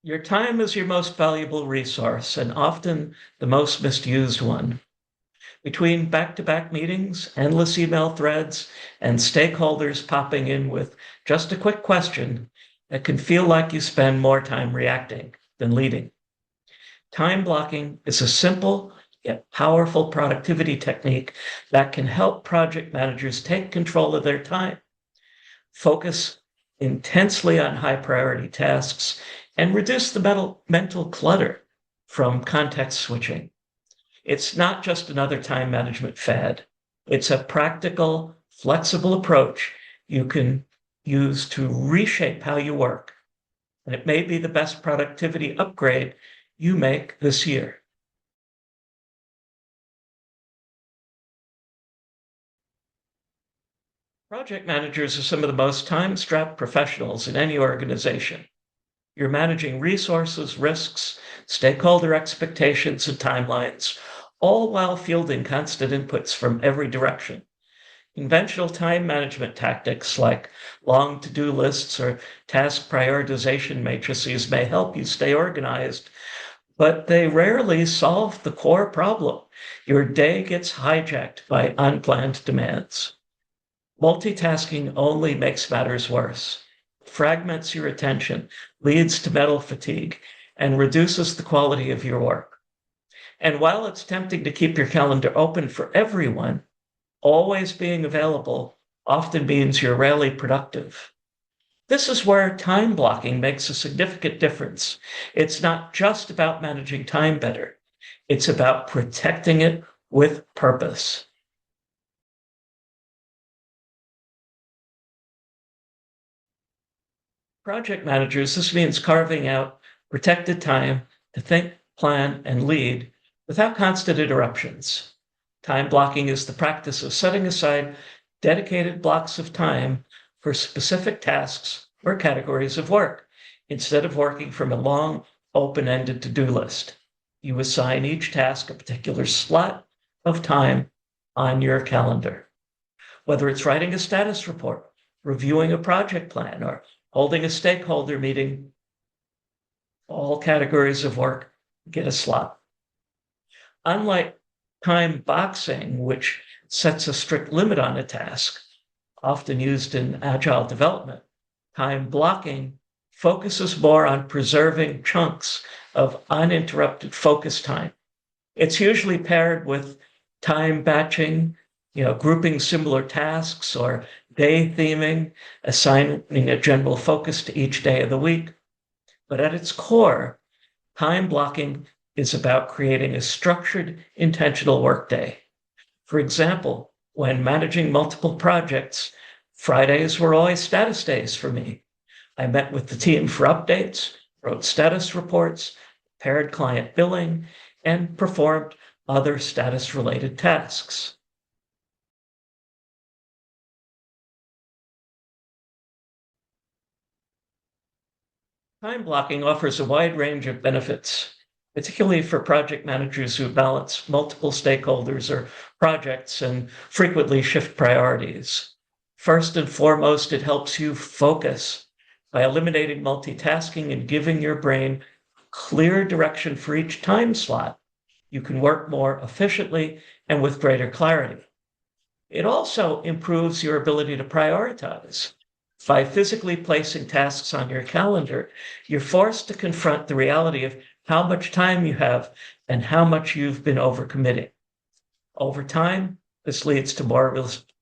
Your time is your most valuable resource and often the most misused one. Between back-to-back meetings, endless email threads, and stakeholders popping in with just a quick question, it can feel like you spend more time reacting than leading. Time blocking is a simple yet powerful productivity technique that can help project managers take control of their time, focus intensely on high priority tasks, and reduce the mental clutter from context switching. It's not just another time management fad. It's a practical, flexible approach you can use to reshape how you work. And it may be the best productivity upgrade you make this year. Project managers are some of the most time-strapped professionals in any organization. You're managing resources, risks, stakeholder expectations, and timelines, all while fielding constant inputs from every direction. Conventional time management tactics like long to-do lists or task prioritization matrices may help you stay organized, but they rarely solve the core problem. Your day gets hijacked by unplanned demands. Multitasking only makes matters worse, fragments your attention, leads to mental fatigue, and reduces the quality of your work. And while it's tempting to keep your calendar open for everyone, always being available often means you're rarely productive. This is where time blocking makes a significant difference. It's not just about managing time better. It's about protecting it with purpose. Project managers, this means carving out protected time to think, plan, and lead without constant interruptions. Time blocking is the practice of setting aside dedicated blocks of time for specific tasks or categories of work, instead of working from a long, open-ended to-do list. You assign each task a particular slot of time on your calendar. Whether it's writing a status report, reviewing a project plan, or holding a stakeholder meeting, all categories of work get a slot. Unlike time boxing, which sets a strict limit on a task, often used in agile development, time blocking focuses more on preserving chunks of uninterrupted focus time. It's usually paired with time batching, grouping similar tasks, or day theming, assigning a general focus to each day of the week. But at its core, time blocking is about creating a structured, intentional workday. For example, when managing multiple projects, Fridays were always status days for me. I met with the team for updates, wrote status reports, paired client billing, and performed other status-related tasks. Time blocking offers a wide range of benefits, particularly for project managers who balance multiple stakeholders or projects and frequently shift priorities. First and foremost, it helps you focus by eliminating multitasking and giving your brain clear direction for each time slot. You can work more efficiently and with greater clarity. It also improves your ability to prioritize. By physically placing tasks on your calendar, you're forced to confront the reality of how much time you have and how much you've been overcommitting. Over time, this leads to more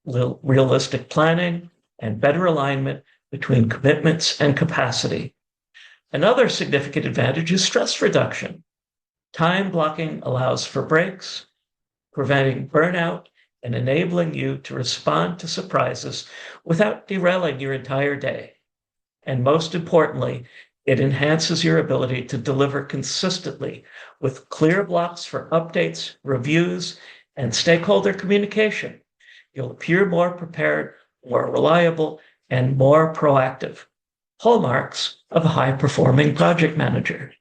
realistic planning and better alignment between commitments and capacity. Another significant advantage is stress reduction. Time blocking allows for breaks, preventing burnout and enabling you to respond to surprises without derailing your entire day. And most importantly, it enhances your ability to deliver consistently with clear blocks for updates, reviews, and stakeholder communication. You'll appear more prepared, more reliable, and more proactive. Hallmarks of a high-performing project manager.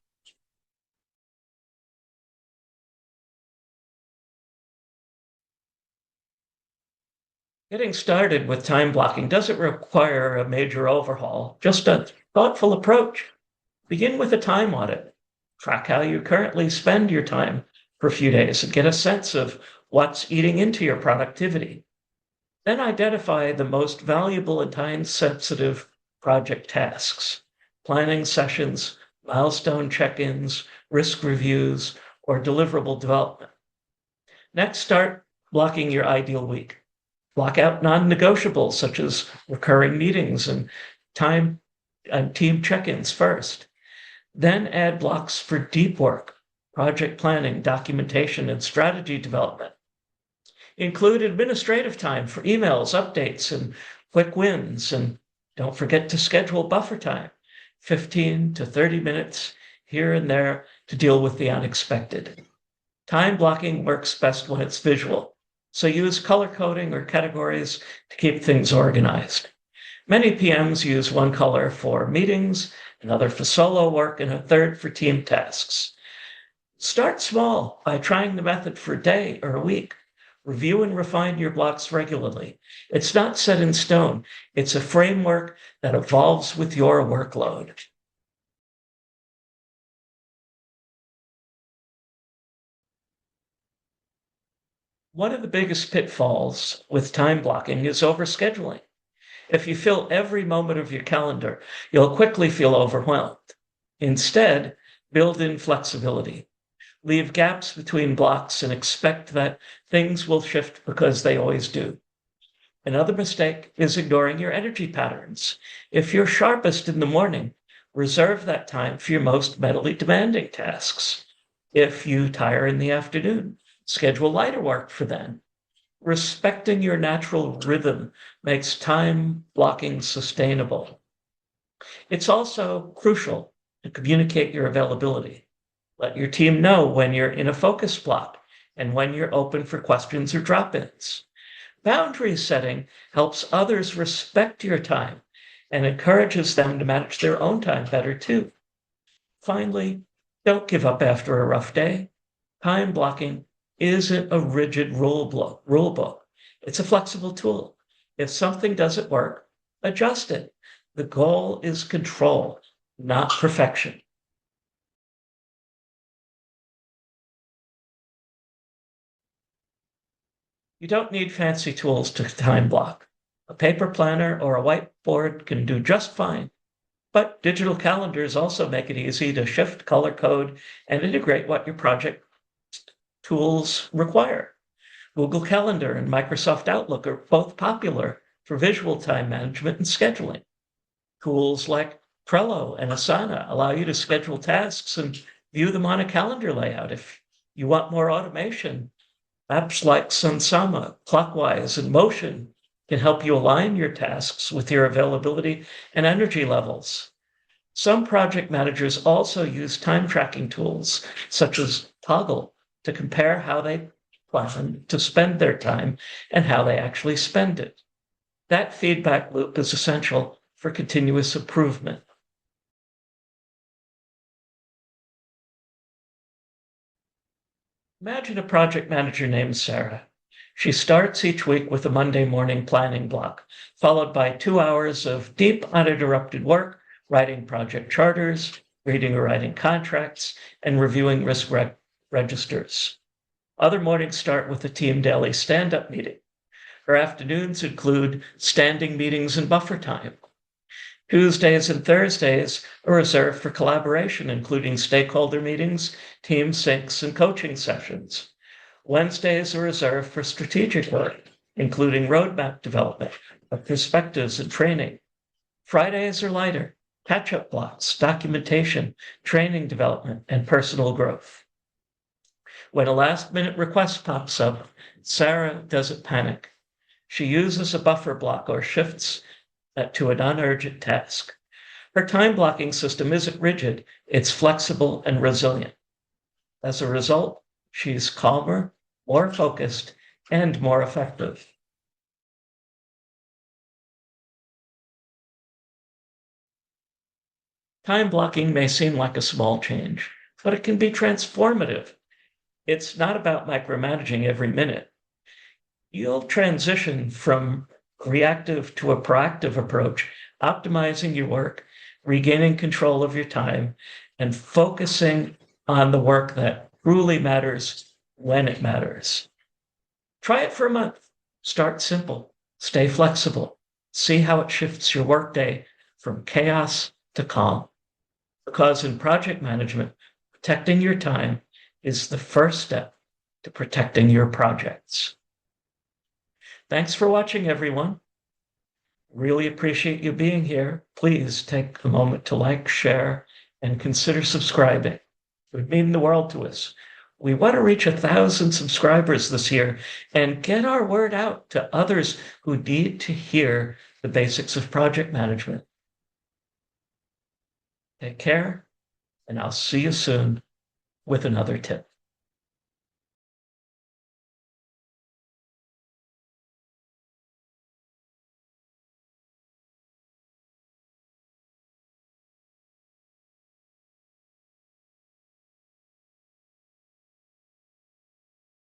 Getting started with time blocking doesn't require a major overhaul, just a thoughtful approach. Begin with a time audit. Track how you currently spend your time for a few days and get a sense of what's eating into your productivity. Then identify the most valuable and time-sensitive project tasks, planning sessions, milestone check-ins, risk reviews, or deliverable development. Next, start blocking your ideal week. Block out non-negotiables such as recurring meetings and time and team check-ins first. Then add blocks for deep work, project planning, documentation, and strategy development. Include administrative time for emails, updates, and quick wins. And don't forget to schedule buffer time, 15 to 30 minutes here and there to deal with the unexpected. Time blocking works best when it's visual, so use color coding or categories to keep things organized. Many PMs use one color for meetings, another for solo work, and a third for team tasks. Start small by trying the method for a day or a week. Review and refine your blocks regularly. It's not set in stone. It's a framework that evolves with your workload. One of the biggest pitfalls with time blocking is overscheduling. If you fill every moment of your calendar, you'll quickly feel overwhelmed. Instead, build in flexibility. Leave gaps between blocks and expect that things will shift because they always do. Another mistake is ignoring your energy patterns. If you're sharpest in the morning, reserve that time for your most mentally demanding tasks. If you tire in the afternoon, schedule lighter work for then. Respecting your natural rhythm makes time blocking sustainable. It's also crucial to communicate your availability. Let your team know when you're in a focus block and when you're open for questions or drop-ins. Boundary setting helps others respect your time and encourages them to manage their own time better too. Finally, don't give up after a rough day. Time blocking isn't a rigid rule book. It's a flexible tool. If something doesn't work, adjust it. The goal is control, not perfection. You don't need fancy tools to time block. A paper planner or a whiteboard can do just fine. But digital calendars also make it easy to shift, color code, and integrate what your project tools require. Google Calendar and Microsoft Outlook are both popular for visual time management and scheduling. Tools like Trello and Asana allow you to schedule tasks and view them on a calendar layout. If you want more automation, apps like Sunsama, Clockwise, and Motion can help you align your tasks with your availability and energy levels. Some project managers also use time tracking tools, such as Toggle, to compare how they plan to spend their time and how they actually spend it. That feedback loop is essential for continuous improvement. Imagine a project manager named Sarah. She starts each week with a Monday morning planning block, followed by 2 hours of deep, uninterrupted work, writing project charters, reading or writing contracts, and reviewing risk registers. Other mornings start with a team daily stand-up meeting. Her afternoons include standing meetings and buffer time. Tuesdays and Thursdays are reserved for collaboration, including stakeholder meetings, team syncs, and coaching sessions. Wednesdays are reserved for strategic work, including roadmap development, perspectives, and training. Fridays are lighter, catch-up blocks, documentation, training development, and personal growth. When a last-minute request pops up, Sarah doesn't panic. She uses a buffer block or shifts to a non-urgent task. Her time blocking system isn't rigid, it's flexible and resilient. As a result, she's calmer, more focused, and more effective. Time blocking may seem like a small change, but it can be transformative. It's not about micromanaging every minute. You'll transition from reactive to a proactive approach, optimizing your work regaining control of your time, and focusing on the work that truly matters when it matters. Try it for a month. Start simple. Stay flexible. See how it shifts your workday from chaos to calm. Because in project management, protecting your time is the first step to protecting your projects. Thanks for watching, everyone. Really appreciate you being here. Please take a moment to like, share, and consider subscribing. It would mean the world to us. We want to reach 1,000 subscribers this year and get our word out to others who need to hear the basics of project management. Take care, and I'll see you soon with another tip.